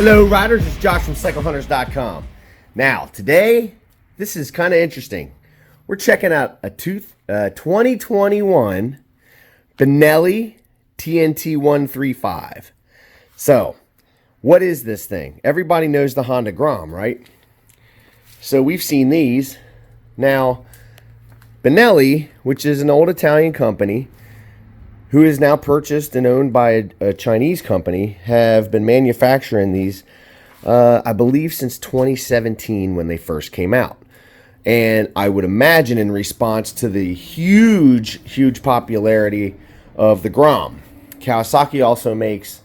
Hello riders, it's Josh from CycleHunters.com. Now today, this is kind of interesting. We're checking out a 2021 Benelli TNT 135. So, what is this thing? Everybody knows the Honda Grom, right? So we've seen these. Now, Benelli, which is an old Italian company, who is now purchased and owned by a Chinese company, have been manufacturing these, I believe, since 2017 when they first came out. And I would imagine in response to the huge popularity of the Grom. Kawasaki also makes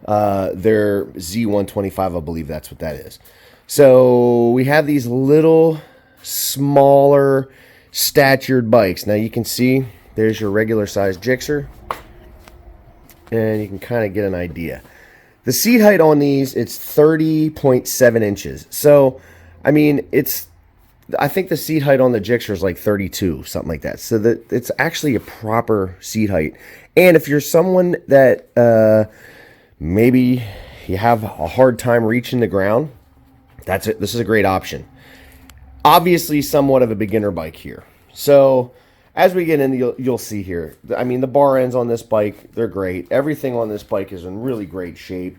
their Z125, I believe that's what that is. So we have these little, smaller, statured bikes. Now you can see there's your regular size Gixxer, and you can kind of get an idea. The seat height on these, it's 30.7 inches. So, I mean, I think the seat height on the Gixxer is like 32, something like that. So that it's actually a proper seat height. And if you're someone that maybe you have a hard time reaching the ground, that's it. This is a great option. Obviously, somewhat of a beginner bike here. So, as we get in, you'll see here. I mean, the bar ends on this bike, they're great. Everything on this bike is in really great shape.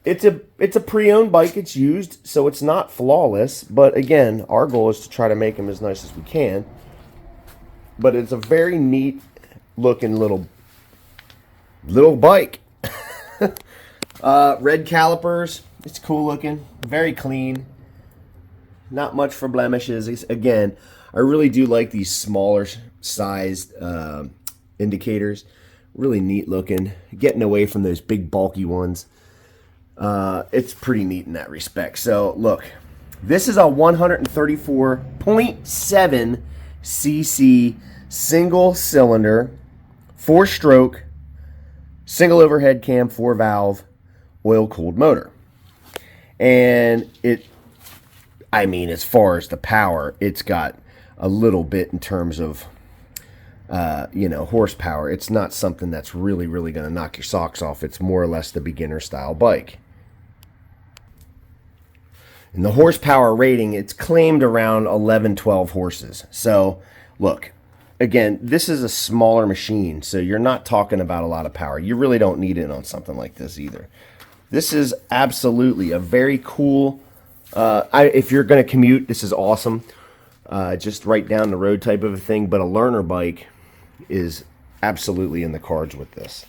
It's a pre-owned bike. It's used, so it's not flawless. But again, our goal is to try to make them as nice as we can. But it's a very neat looking little bike. Red calipers. It's cool looking. Very clean. Not much for blemishes. Again, I really do like these smaller sized indicators. Really neat looking. Getting away from those big bulky ones. It's pretty neat in that respect. So look, this is a 134.7 cc single cylinder, 4-stroke, single overhead cam, 4-valve, oil cooled motor. And I mean, as far as the power, it's got a little bit in terms of, horsepower. It's not something that's really going to knock your socks off. It's more or less the beginner style bike. And the horsepower rating, it's claimed around 11-12 horses. So, look, again, this is a smaller machine, so you're not talking about a lot of power. You really don't need it on something like this either. This is absolutely a very cool, if you're going to commute, this is awesome. Just right down the road type of a thing, but a learner bike is absolutely in the cards with this.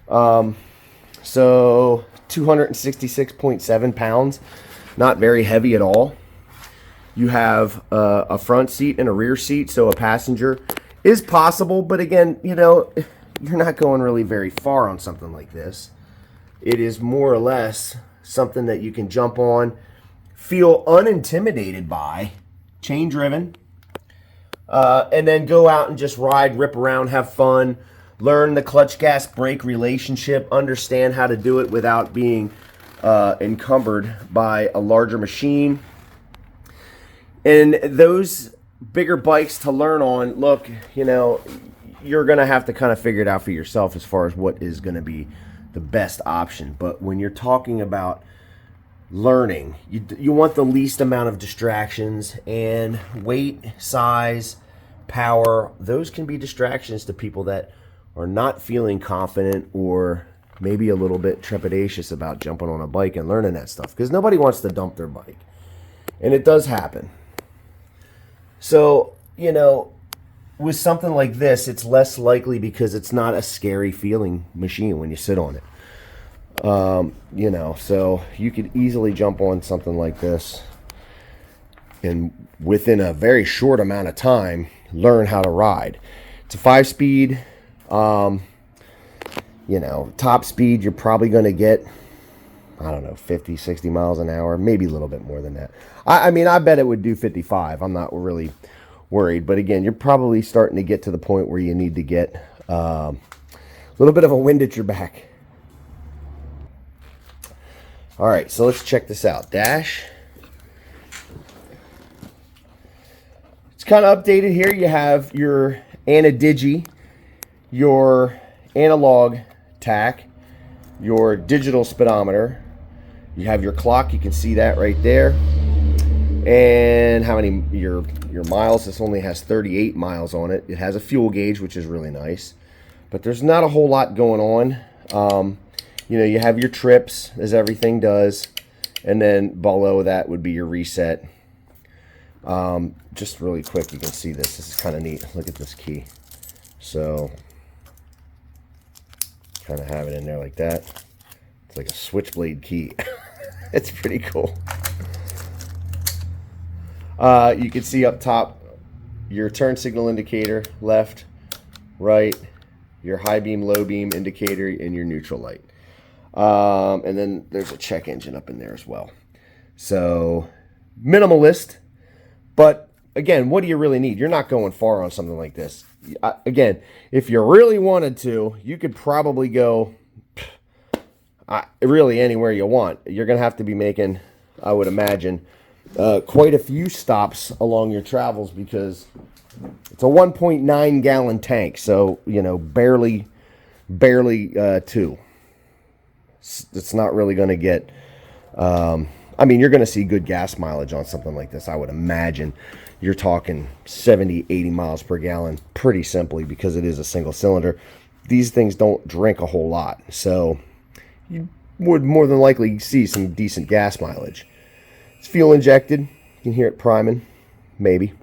So 266.7 pounds, not very heavy at all. You have a front seat and a rear seat, so a passenger is possible, but again, you're not going really very far on something like this. It is more or less something that you can jump on, feel unintimidated by, chain driven, and then go out and just ride, rip around, have fun, learn the clutch gas brake relationship, understand how to do it without being encumbered by a larger machine. And those bigger bikes to learn on, look, you're going to have to kind of figure it out for yourself as far as what is going to be the best option. But when you're talking about learning, you want the least amount of distractions, and weight, size, power, those can be distractions to people that are not feeling confident or maybe a little bit trepidatious about jumping on a bike and learning that stuff, because nobody wants to dump their bike, and it does happen. So with something like this, it's less likely because it's not a scary feeling machine when you sit on it. So you could easily jump on something like this and within a very short amount of time learn how to ride. It's a 5-speed. Top speed you're probably going to get, I don't know, 50, 60 miles an hour, maybe a little bit more than that. I mean, I bet it would do 55. I'm not really worried, but again, you're probably starting to get to the point where you need to get a little bit of a wind at your back. All right, so let's check this out. Dash. It's kind of updated here. You have your Anadigi, your analog tack, your digital speedometer, You have your clock, you can see that right there. And how many your miles. This only has 38 miles on it. It has a fuel gauge, which is really nice, but there's not a whole lot going on. You know, you have your trips, as everything does, and then below that would be your reset. Just really quick, you can see this. This is kind of neat. Look at this key. So kind of have it in there like that. It's like a switchblade key. It's pretty cool. You can see up top your turn signal indicator, left, right, your high beam, low beam indicator, and your neutral light. And then there's a check engine up in there as well. So minimalist, but again, what do you really need? You're not going far on something like this. Again, if you really wanted to, you could probably go really anywhere you want. You're going to have to be making, I would imagine, quite a few stops along your travels, because it's a 1.9 gallon tank. So, you know, barely two. It's not really going to get, I mean, you're going to see good gas mileage on something like this. I would imagine you're talking 70, 80 miles per gallon pretty simply, because it is a single cylinder. These things don't drink a whole lot. So you would more than likely see some decent gas mileage. It's fuel injected. You can hear it priming, maybe.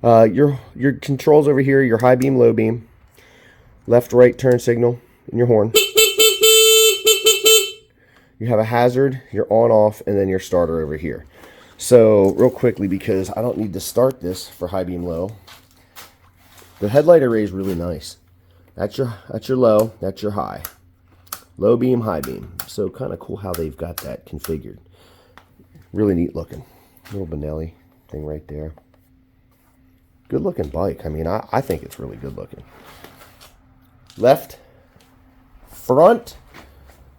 Your controls over here, your high beam, low beam, left, right turn signal, and your horn. You have a hazard, your on off, and then your starter over here. So real quickly, because I don't need to start this for high beam low, the headlight array is really nice. That's your low, that's your high. Low beam, high beam. So kind of cool how they've got that configured. Really neat looking. Little Benelli thing right there. Good looking bike. I mean, I think it's really good looking. Left, front,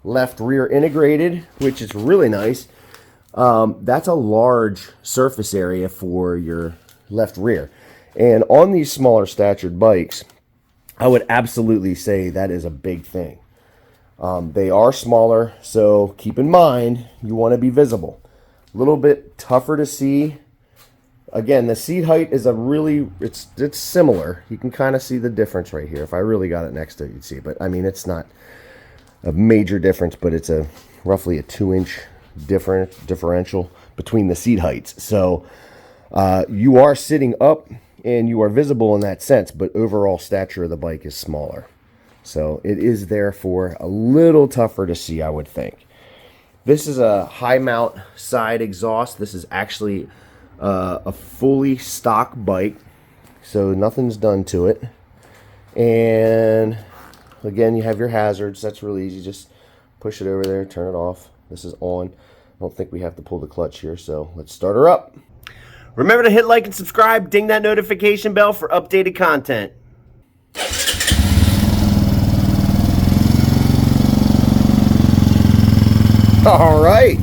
left rear integrated, which is really nice. That's a large surface area for your left rear. And on these smaller statured bikes, I would absolutely say that is a big thing. They are smaller, so keep in mind, you want to be visible. A little bit tougher to see. Again, the seat height is it's similar. You can kind of see the difference right here. If I really got it next to it, you'd see. But I mean, it's not a major difference, but it's roughly a 2-inch differential between the seat heights. So you are sitting up and you are visible in that sense, but overall stature of the bike is smaller. So it is therefore a little tougher to see, I would think. This is a high mount side exhaust. This is actually a fully stock bike, so nothing's done to it. And again, you have your hazards. That's really easy. Just push it over there, turn it off. This is on. I don't think we have to pull the clutch here, so let's start her up. Remember to hit like and subscribe. Ding that notification bell for updated content. All right.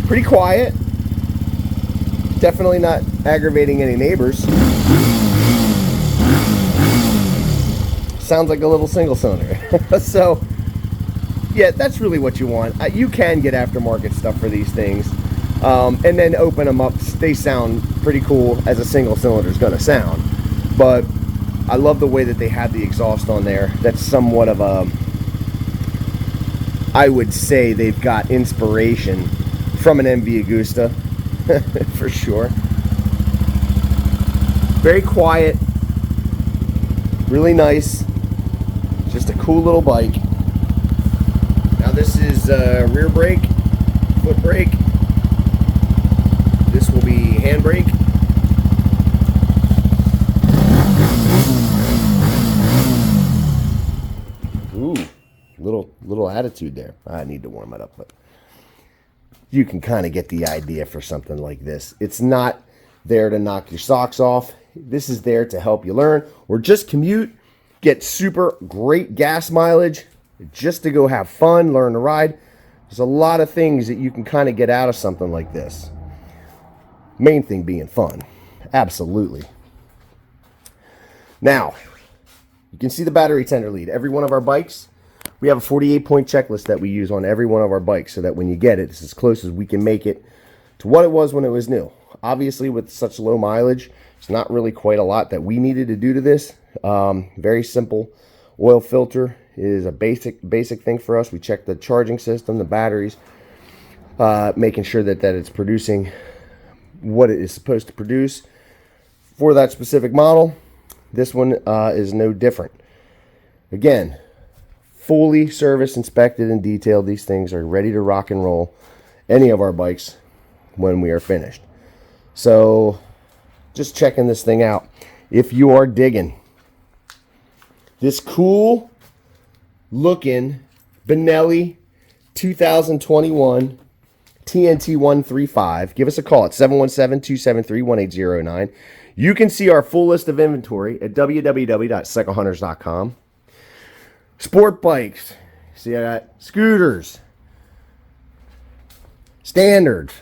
Pretty quiet. Definitely not aggravating any neighbors. Sounds like a little single cylinder. So, yeah, that's really what you want. You can get aftermarket stuff for these things. And then open them up. They sound pretty cool as a single cylinder is going to sound. But I love the way that they have the exhaust on there. That's somewhat of a, I would say they've got inspiration from an MV Agusta, for sure. Very quiet, really nice, just a cool little bike. Now this is rear brake, foot brake. This will be hand brake. Ooh. Little attitude there. I need to warm it up, but you can kind of get the idea for something like this. It's not there to knock your socks off. This is there to help you learn or just commute, get super great gas mileage, just to go have fun, learn to ride. There's a lot of things that you can kind of get out of something like this. Main thing being fun. Absolutely. Now, you can see the battery tender lead. Every one of our bikes, We have a 48-point checklist that we use on every one of our bikes so that when you get it, it's as close as we can make it to what it was when it was new. Obviously, with such low mileage, it's not really quite a lot that we needed to do to this. Very simple. Oil filter is a basic thing for us. We check the charging system, the batteries, making sure that it's producing what it is supposed to produce for that specific model. This one is no different. Again, fully serviced, inspected, and detailed. These things are ready to rock and roll any of our bikes when we are finished. So just checking this thing out. If you are digging this cool looking Benelli 2021 TNT 135, give us a call at 717-273-1809. You can see our full list of inventory at www.cyclehunters.com. Sport bikes. See, I got scooters, standards,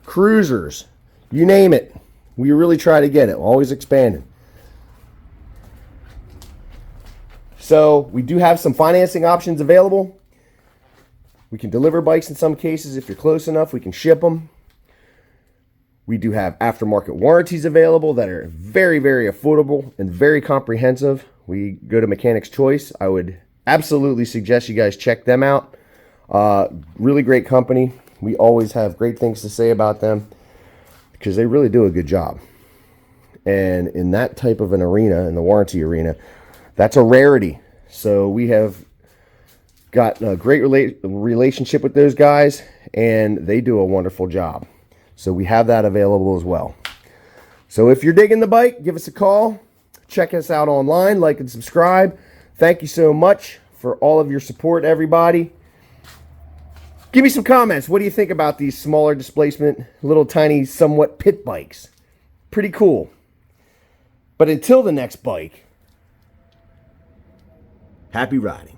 cruisers, you name it. We really try to get it. Always expanding. So we do have some financing options available. We can deliver bikes in some cases. If you're close enough, we can ship them. We do have aftermarket warranties available that are very, very affordable and very comprehensive. We go to Mechanic's Choice. I would absolutely suggest you guys check them out. Really great company. We always have great things to say about them because they really do a good job. And in that type of an arena, in the warranty arena, that's a rarity. So we have got a great relationship with those guys, and they do a wonderful job. So we have that available as well. So if you're digging the bike, give us a call. Check us out online, like and subscribe. Thank you so much for all of your support, everybody. Give me some comments. What do you think about these smaller displacement, little tiny, somewhat pit bikes? Pretty cool. But until the next bike, happy riding.